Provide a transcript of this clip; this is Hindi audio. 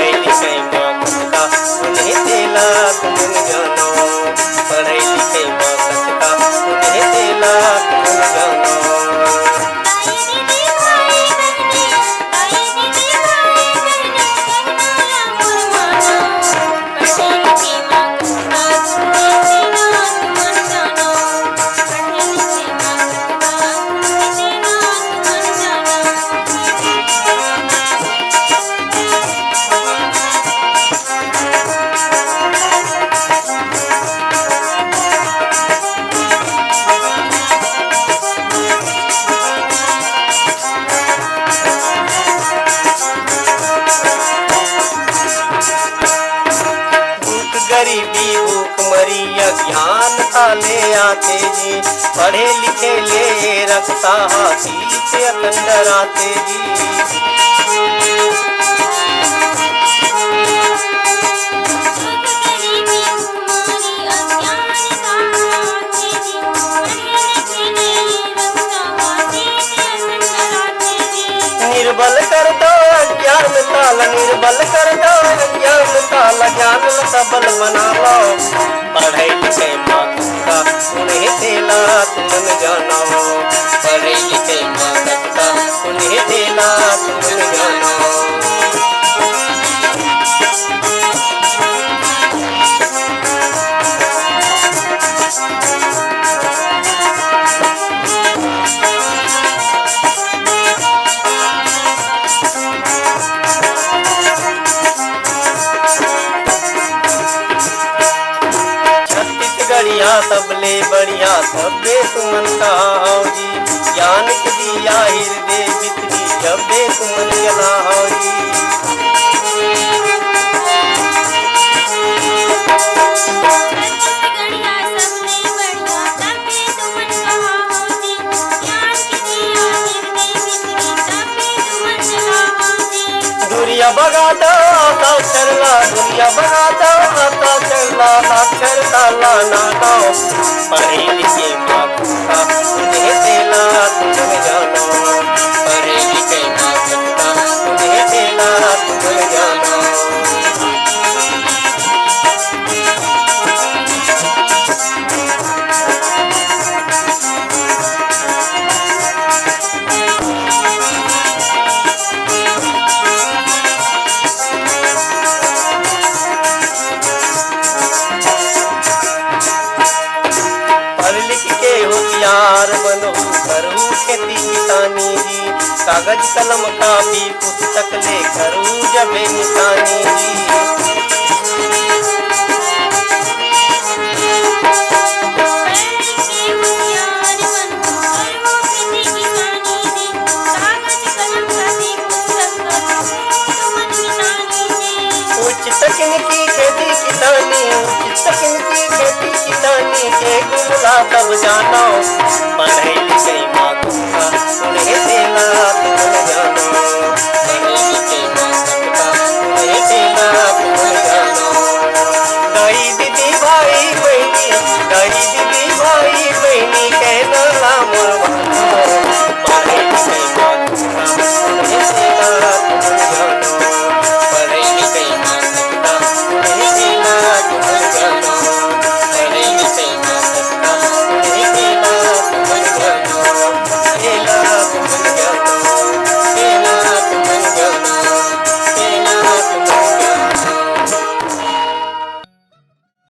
पढ़ई लिखई माँ कतका उन्हें देला तुमन जानो, पढ़ई लिखई माँ कतका उन्हें देला तुमन जानो। गरीबी भूखमरी अज्ञान ताले आते जी, पढ़े लिखे ले रखता हाथी से अकंदर आते जी। निर्बल कर दो अज्ञान ताला, निर्बल कर दो अज्ञान ताला, ज्ञान सबल बना लो। पढ़ई लिखई माँ कतका उन्हें देला तुमन जानो, पढ़ई लिखई माँ कतका उन्हें देला तुमन जानो। बढ़िया सबले बढ़िया सभे तुमन कहाओ जी, ज्ञान के दिया हृदय बितरी जबे तुमन जलाओ जी। दुनिया भगा दो साक्षर ला, दुनिया भगा दो साक्षर ला, साक्षर ताला ना दो। पढ़ी लिखी माँ कतका उन्हें देला तुमन जानो, पढ़ी लिखी माँ कतका उन्हें देला तुमन जानो। होशियार बनो करूँ खेती किसानी जी, कागज कलम कापी पुस्तक ले करूँ जबे निशानी जी। उच्च तकनीकी खेती किसानी, उच्च तकनीकी खेती किसानी के गुमला सब जानो, पढ़ई लिखई माँ कतका उन्हें देला।